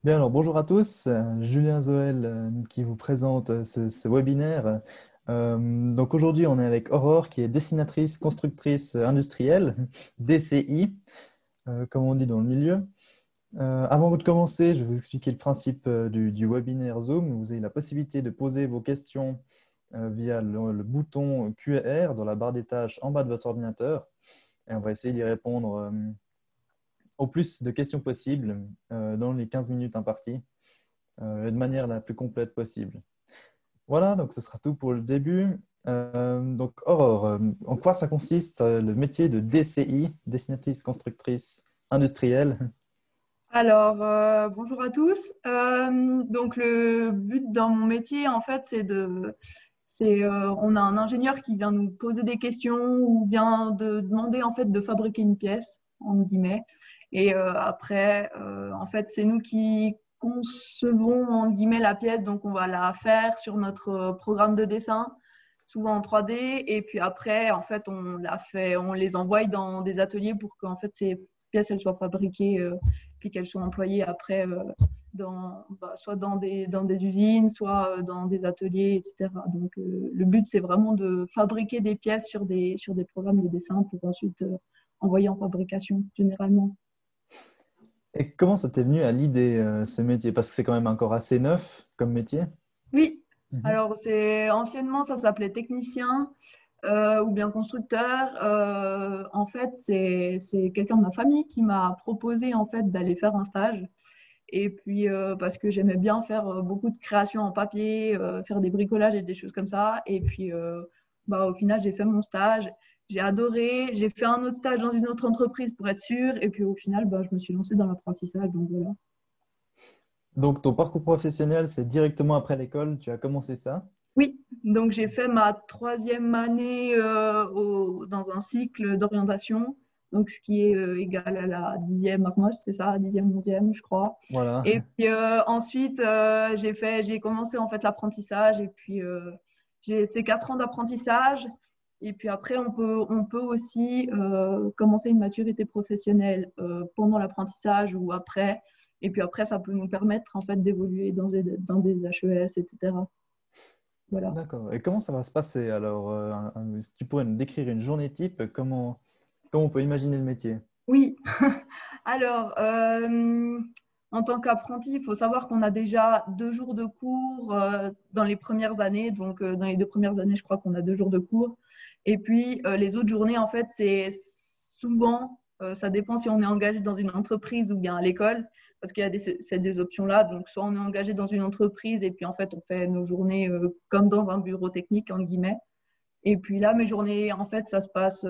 Bien, alors bonjour à tous, Julien Zoël qui vous présente ce webinaire. Donc aujourd'hui, on est avec Aurore qui est dessinatrice, constructrice industrielle, DCI, comme on dit dans le milieu. Avant de commencer, je vais vous expliquer le principe du webinaire Zoom. Vous avez la possibilité de poser vos questions via le bouton Q&R dans la barre des tâches en bas de votre ordinateur. Et on va essayer d'y répondre au plus de questions possibles dans les 15 minutes imparties de manière la plus complète possible. Voilà, donc ce sera tout pour le début. Donc Aurore, en quoi ça consiste le métier de DCI, dessinatrice constructrice industrielle? Bonjour à tous. Donc, le but dans mon métier, en fait, on a un ingénieur qui vient nous poser des questions ou bien de demander en fait de fabriquer une pièce, en guillemets. Et après, en fait, c'est nous qui concevons en guillemets la pièce, donc on va la faire sur notre programme de dessin, souvent en 3D. Et puis après, en fait, on les envoie dans des ateliers pour qu'en fait ces pièces elles soient fabriquées puis qu'elles soient employées après soit dans des usines, soit dans des ateliers, etc. Donc, le but, c'est vraiment de fabriquer des pièces sur des programmes de dessin pour ensuite envoyer en fabrication, généralement. Et comment ça t'est venu à l'idée, ce métier? Parce que c'est quand même encore assez neuf comme métier. Oui, Mhm. alors anciennement, ça s'appelait technicien ou bien constructeur. En fait, c'est quelqu'un de ma famille qui m'a proposé en fait d'aller faire un stage. Et puis, parce que j'aimais bien faire beaucoup de créations en papier, faire des bricolages et des choses comme ça. Et puis, au final, j'ai fait mon stage. J'ai adoré. J'ai fait un autre stage dans une autre entreprise pour être sûre. Et puis, au final, je me suis lancée dans l'apprentissage. Donc, voilà. Donc ton parcours professionnel, c'est directement après l'école, tu as commencé ça? Oui, donc j'ai fait ma troisième année dans un cycle d'orientation, donc ce qui est égal à la dixième Atmos, c'est ça, dixième, onzième, je crois. Voilà. Et puis ensuite, j'ai commencé en fait l'apprentissage et puis j'ai ces 4 ans d'apprentissage. Et puis après, on peut aussi commencer une maturité professionnelle pendant l'apprentissage ou après. Et puis après, ça peut nous permettre en fait d'évoluer dans des HES, etc. Voilà. D'accord. Et comment ça va se passer alors? Si tu pourrais nous décrire une journée type, comment on peut imaginer le métier? Oui, alors, en tant qu'apprenti, il faut savoir qu'on a déjà 2 jours de cours dans les premières années. Donc, dans les 2 premières années, je crois qu'on a 2 jours de cours. Et puis, les autres journées, en fait, c'est souvent, ça dépend si on est engagé dans une entreprise ou bien à l'école, parce qu'il y a ces deux options-là. Donc, soit on est engagé dans une entreprise et puis, en fait, on fait nos journées comme dans un bureau technique, en guillemets. Et puis là, mes journées, en fait, ça se passe,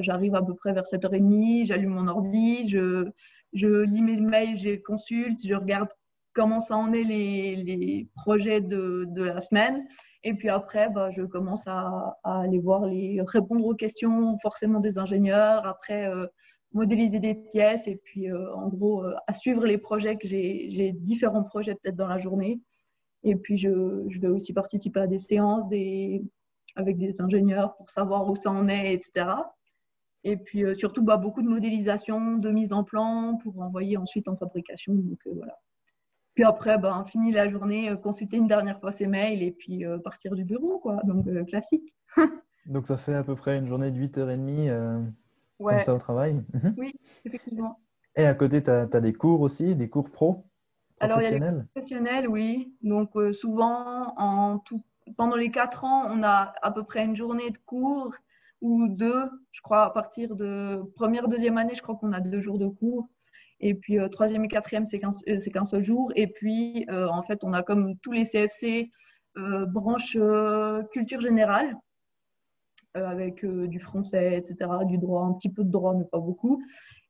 j'arrive à peu près vers 7h30, j'allume mon ordi, je lis mes mails, je consulte, je regarde comment ça en est les projets de la semaine. Et puis après, je commence à aller voir répondre aux questions forcément des ingénieurs, après modéliser des pièces et puis en gros, à suivre les projets que j'ai différents projets peut-être dans la journée. Et puis, je vais aussi participer à des séances avec des ingénieurs pour savoir où ça en est, etc. Et puis, surtout, beaucoup de modélisation, de mise en plan pour envoyer ensuite en fabrication. Donc, voilà. Puis après, fini la journée, consulter une dernière fois ses mails et puis partir du bureau, quoi. Donc, classique. Donc ça fait à peu près une journée de 8h30 comme Ouais, ça au travail. Mhm. oui, effectivement. Et à côté, tu as des cours aussi, des cours Alors, il y a les cours professionnels. professionnels, oui. Donc, souvent, pendant les 4 ans, on a à peu près une journée de cours ou deux. Je crois, à partir de première, deuxième année, je crois qu'on a 2 jours de cours. Et puis, troisième et quatrième, c'est qu'un seul jour. Et puis, en fait, on a comme tous les CFC, branche culture générale, avec du français, etc., du droit, un petit peu de droit, mais pas beaucoup.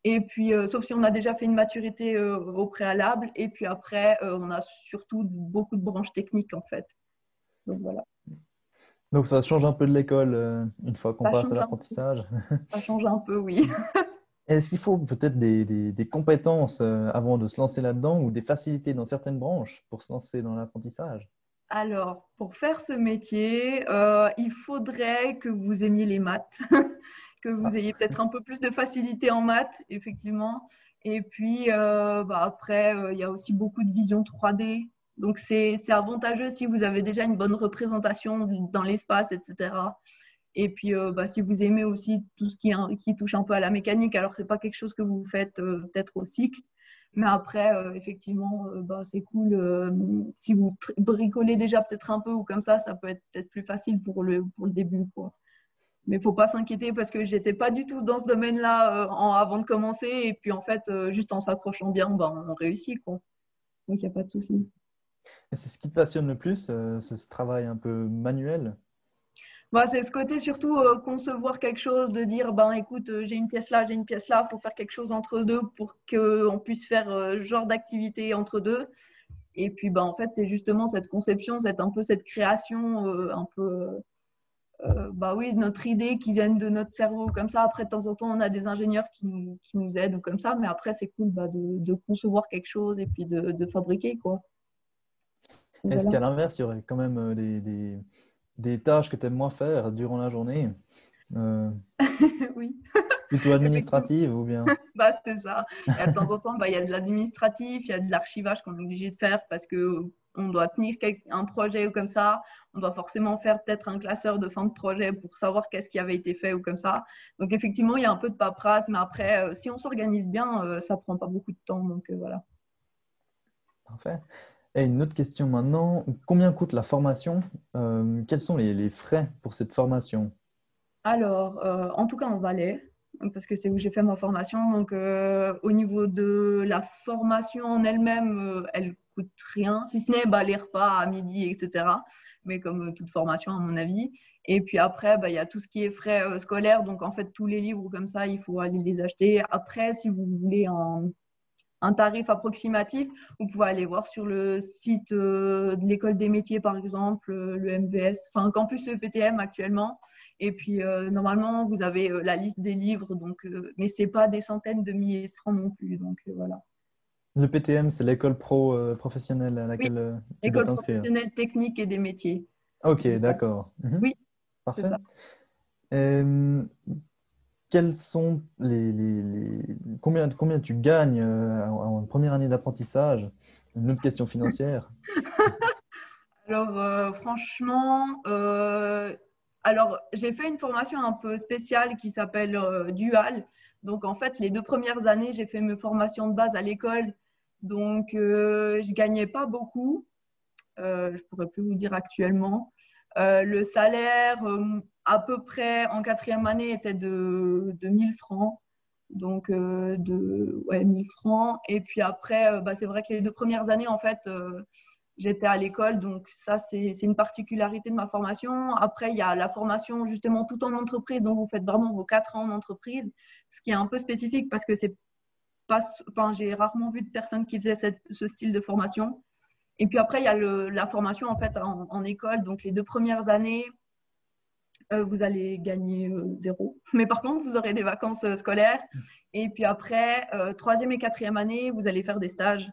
Et puis, sauf si on a déjà fait une maturité au préalable. Et puis après, on a surtout beaucoup de branches techniques, en fait. Donc voilà, Donc ça change un peu de l'école une fois qu'on ça passe à change un peu. l'apprentissage. Ça change un peu, oui. Est-ce qu'il faut peut-être des compétences avant de se lancer là-dedans ou des facilités dans certaines branches pour se lancer dans l'apprentissage? Alors, pour faire ce métier, il faudrait que vous aimiez les maths, que vous Ah, ayez peut-être un peu plus de facilité en maths, effectivement. Et puis après, il y a aussi beaucoup de vision 3D. Donc, c'est avantageux si vous avez déjà une bonne représentation dans l'espace, etc. Et puis, si vous aimez aussi tout ce qui touche un peu à la mécanique, alors c'est pas quelque chose que vous faites peut-être au cycle, mais après, effectivement, c'est cool. Si vous bricolez déjà peut-être un peu ou comme ça peut être peut-être plus facile pour le début, quoi. Mais il ne faut pas s'inquiéter parce que j'étais pas du tout dans ce domaine-là avant de commencer. Et puis, en fait, juste en s'accrochant bien, on réussit, quoi. Donc, il n'y a pas de souci. Et c'est ce qui te passionne le plus, c'est ce travail un peu manuel? C'est ce côté surtout concevoir quelque chose, de dire, écoute, j'ai une pièce là, j'ai une pièce là, il faut faire quelque chose entre deux pour qu'on puisse faire genre d'activité entre deux. Et puis, en fait, c'est justement cette conception, un peu cette création, un peu, oui, notre idée qui viennent de notre cerveau comme ça. Après, de temps en temps, on a des ingénieurs qui nous aident ou comme ça, mais après, c'est cool de concevoir quelque chose et puis de fabriquer, quoi. Et Est-ce voilà. qu'à l'inverse, il y aurait quand même des tâches que tu aimes moins faire durant la journée, euh, Oui, plutôt effectivement. administratives ou bien? C'est ça. Et de temps en temps, il y a de l'administratif, il y a de l'archivage qu'on est obligé de faire parce que on doit tenir un projet ou comme ça. On doit forcément faire peut-être un classeur de fin de projet pour savoir qu'est-ce qui avait été fait ou comme ça. Donc, effectivement, il y a un peu de paperasse, mais après, si on s'organise bien, ça prend pas beaucoup de temps. Donc, voilà. Parfait. Et une autre question maintenant, combien coûte la formation? Quels sont les frais pour cette formation? Alors, en tout cas en Valais, parce que c'est où j'ai fait ma formation. Donc, au niveau de la formation en elle-même, elle coûte rien, si ce n'est les repas à midi, etc. Mais comme toute formation, à mon avis. Et puis après, il y a tout ce qui est frais scolaires. Donc, en fait, tous les livres comme ça, il faut aller les acheter. Après, si vous voulez un tarif approximatif, vous pouvez aller voir sur le site de l'école des métiers, par exemple, le MVS, enfin Campus EPTM actuellement. Et puis, normalement, vous avez la liste des livres, donc, mais ce n'est pas des centaines de milliers de francs non plus. Donc, voilà. Le PTM, c'est l'école professionnelle à Oui, laquelle tu dois école t'inscrire. professionnelle technique et des métiers. Ok, Voilà. d'accord. Mhm. Oui, c'est Parfait. ça. Euh, quels sont combien tu gagnes en première année d'apprentissage? Une autre question financière. Alors, franchement, alors j'ai fait une formation un peu spéciale qui s'appelle Dual. Donc, en fait, les 2 premières années, j'ai fait mes formations de base à l'école. Donc, je gagnais pas beaucoup. Je pourrais plus vous dire actuellement. Le salaire, à peu près en 4e année, était de 1000 francs. Donc, ouais, 1000 francs. Et puis après, c'est vrai que les 2 premières années, en fait, j'étais à l'école. Donc, ça, c'est une particularité de ma formation. Après, il y a la formation justement tout en entreprise. Donc, vous faites vraiment vos 4 ans en entreprise, ce qui est un peu spécifique parce que c'est pas, enfin, j'ai rarement vu de personnes qui faisaient ce style de formation. Et puis après, il y a la formation en fait en école. Donc, les 2 premières années, vous allez gagner zéro. Mais par contre, vous aurez des vacances scolaires. Et puis après, 3e et 4e année, vous allez faire des stages.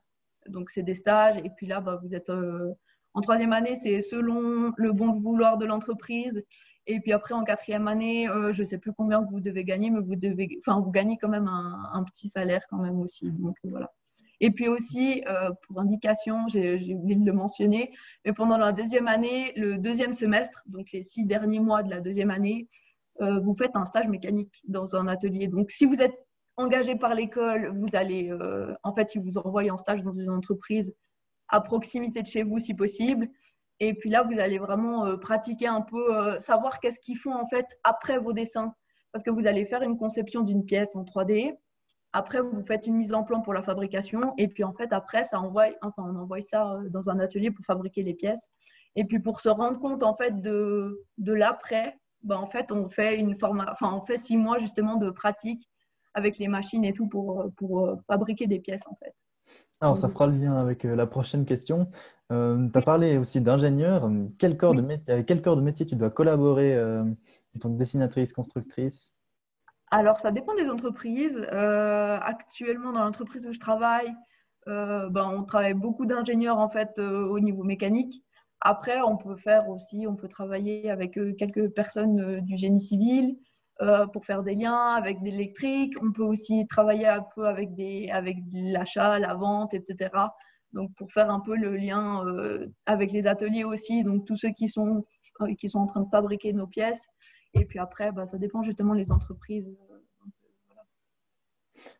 Donc, c'est des stages. Et puis là, vous êtes en 3e année, c'est selon le bon vouloir de l'entreprise. Et puis après, en 4e année, je ne sais plus combien vous devez gagner, mais vous gagnez quand même un petit salaire quand même aussi. Donc, voilà. Et puis aussi, pour indication, j'ai oublié de le mentionner, mais pendant la 2e année, le 2e semestre, donc les 6 derniers mois de la 2e année, vous faites un stage mécanique dans un atelier. Donc, si vous êtes engagé par l'école, vous allez, en fait, ils vous envoient en stage dans une entreprise à proximité de chez vous, si possible. Et puis là, vous allez vraiment pratiquer un peu, savoir qu'est-ce qu'ils font en fait après vos dessins. Parce que vous allez faire une conception d'une pièce en 3D. Après, vous faites une mise en plan pour la fabrication. Et puis, en fait, après, on envoie ça dans un atelier pour fabriquer les pièces. Et puis, pour se rendre compte, en fait, de l'après, en fait, on fait 6 mois, justement, de pratique avec les machines et tout pour fabriquer des pièces, en fait. Alors, Donc, ça fera le lien avec la prochaine question. Tu as parlé aussi d'ingénieur. Quel corps de oui. métier, avec quel corps de métier tu dois collaborer en tant que dessinatrice, constructrice? Alors, ça dépend des entreprises. Actuellement, dans l'entreprise où je travaille, on travaille beaucoup d'ingénieurs en fait au niveau mécanique. Après, on peut travailler avec quelques personnes du génie civil. pour faire des liens avec de l'électrique. On peut aussi travailler un peu avec l'achat, la vente, etc. Donc, pour faire un peu le lien avec les ateliers aussi, donc tous ceux qui sont en train de fabriquer nos pièces. Et puis après, ça dépend justement des entreprises.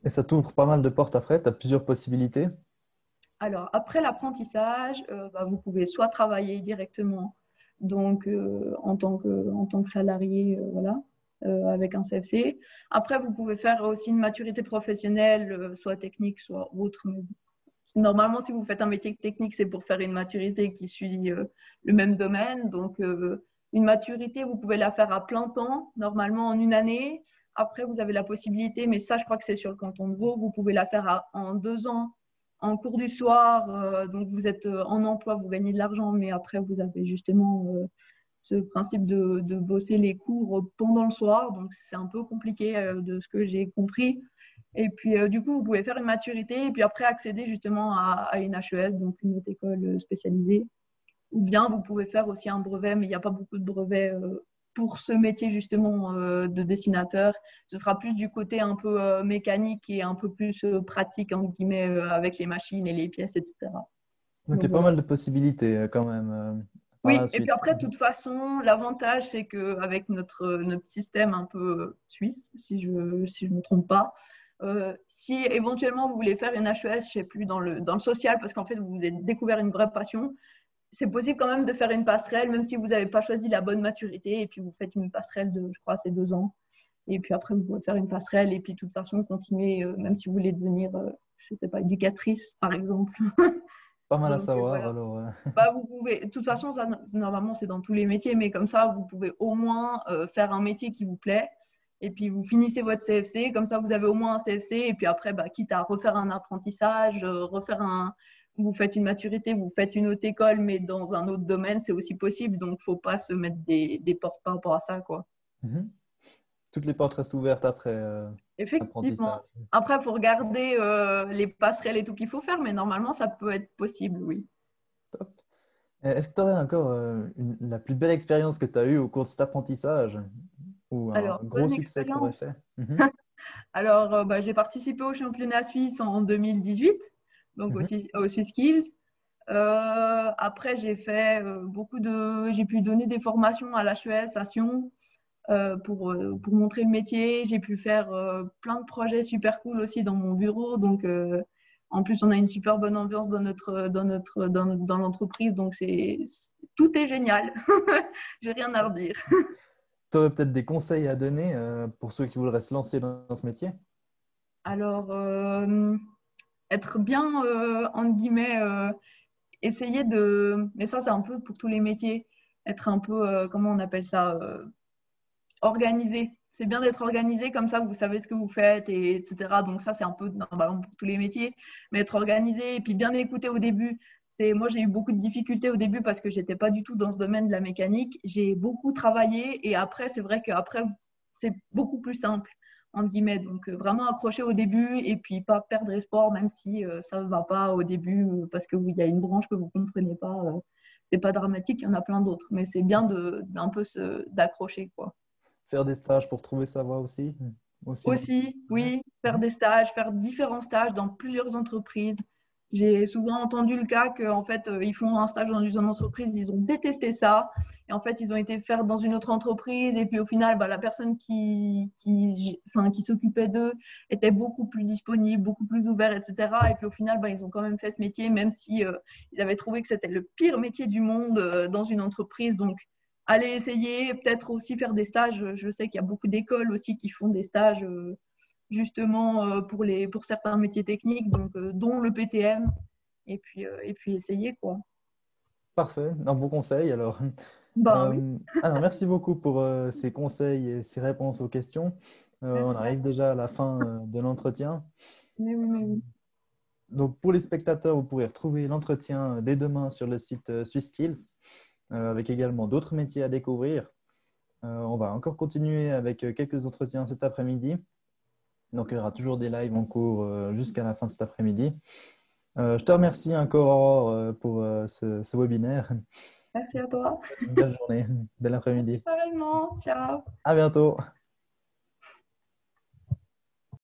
Et ça t'ouvre pas mal de portes après, tu as plusieurs possibilités. Alors, après l'apprentissage, vous pouvez soit travailler directement donc, en tant que salarié, voilà, avec un CFC. Après, vous pouvez faire aussi une maturité professionnelle, soit technique, soit autre. Mais normalement, si vous faites un métier technique, c'est pour faire une maturité qui suit le même domaine. Donc, une maturité, vous pouvez la faire à plein temps, normalement en une année. Après, vous avez la possibilité, mais ça, je crois que c'est sur le canton de Vaud, vous pouvez la faire en 2 ans en cours du soir. Donc, vous êtes en emploi, vous gagnez de l'argent, mais après, vous avez justement ce principe de bosser les cours pendant le soir. Donc, c'est un peu compliqué de ce que j'ai compris. Et puis, du coup, vous pouvez faire une maturité et puis après accéder justement à une HES, donc une autre école spécialisée. Ou bien vous pouvez faire aussi un brevet, mais il n'y a pas beaucoup de brevets pour ce métier justement de dessinateur. Ce sera plus du côté un peu mécanique et un peu plus pratique, entre guillemets, avec les machines et les pièces, etc. Donc, il y Donc a pas voilà. mal de possibilités quand même par la Oui, et puis suite. après, de toute façon, l'avantage, c'est qu'avec notre système un peu suisse, si je ne me trompe pas, si éventuellement vous voulez faire une HES, je ne sais plus, dans le social, parce qu'en fait, vous avez découvert une vraie passion, c'est possible quand même de faire une passerelle, même si vous n'avez pas choisi la bonne maturité, et puis vous faites une passerelle de, je crois, c'est 2 ans. Et puis après, vous pouvez faire une passerelle, et puis de toute façon, continuer, même si vous voulez devenir, je ne sais pas, éducatrice, par exemple. Pas mal à Donc savoir voilà. alors. Vous pouvez, de toute façon, ça, normalement, c'est dans tous les métiers, mais comme ça, vous pouvez au moins faire un métier qui vous plaît. Et puis, vous finissez votre CFC. Comme ça, vous avez au moins un CFC. Et puis après, quitte à refaire un apprentissage, vous faites une maturité, vous faites une autre école, mais dans un autre domaine, c'est aussi possible. Donc, il ne faut pas se mettre des portes par rapport à ça, quoi. Mhm. Toutes les portes restent ouvertes après Effectivement. l'apprentissage. Après, il faut regarder les passerelles et tout qu'il faut faire, mais normalement, ça peut être possible, oui. Top. Est-ce que tu aurais encore la plus belle expérience que tu as eue au cours de cet apprentissage ou un Alors, gros bonne succès que tu aurais expérience. fait? Mhm. Alors, j'ai participé au championnat suisse en 2018, donc Mhm. aussi au SwissSkills. Après, j'ai pu donner des formations à l'HES à Sion pour montrer le métier. J'ai pu faire plein de projets super cool aussi dans mon bureau. Donc, en plus, on a une super bonne ambiance dans l'entreprise. Donc, tout est génial. J'ai rien à redire. Tu aurais peut-être des conseils à donner pour ceux qui voudraient se lancer dans ce métier? Alors, être bien, entre guillemets, essayer de, mais ça c'est un peu pour tous les métiers, être un peu, comment on appelle ça, organisé. C'est bien d'être organisé, comme ça vous savez ce que vous faites, etc. Donc ça c'est un peu normalement pour tous les métiers, mais être organisé et puis bien écouter au début. Moi j'ai eu beaucoup de difficultés au début parce que j'étais pas du tout dans ce domaine de la mécanique. J'ai beaucoup travaillé et après c'est vrai qu'après c'est beaucoup plus simple entre guillemets. Donc vraiment accrocher au début et puis pas perdre espoir même si ça ne va pas au début parce qu'il y a une branche que vous ne comprenez pas. C'est pas dramatique, il y en a plein d'autres, mais c'est bien d'un peu d'accrocher quoi. Faire des stages pour trouver sa voie aussi? Aussi dans le Aussi, domaine. oui, faire des stages, faire différents stages dans plusieurs entreprises. J'ai souvent entendu le cas qu'en fait, ils font un stage dans une entreprise, ils ont détesté ça. Et en fait, ils ont été faire dans une autre entreprise. Et puis au final, la personne qui s'occupait d'eux était beaucoup plus disponible, beaucoup plus ouvert, etc. Et puis au final, ils ont quand même fait ce métier, même si ils avaient trouvé que c'était le pire métier du monde dans une entreprise. Donc, aller essayer, peut-être aussi faire des stages. Je sais qu'il y a beaucoup d'écoles aussi qui font des stages justement pour certains métiers techniques, donc, dont le PTM, et puis essayer quoi. Parfait, un bon conseil alors. Oui, Alors, merci beaucoup pour ces conseils et ces réponses aux questions. On merci à arrive toi. déjà à la fin de l'entretien. Mais oui. Donc, pour les spectateurs, vous pourrez retrouver l'entretien dès demain sur le site SwissSkills, avec également d'autres métiers à découvrir. On va encore continuer avec quelques entretiens cet après-midi. Donc, il y aura toujours des lives en cours jusqu'à la fin de cet après-midi. Je te remercie encore, Aurore, pour ce webinaire. Merci à toi. Une belle journée, bel après-midi. Pareillement. Ciao. À bientôt.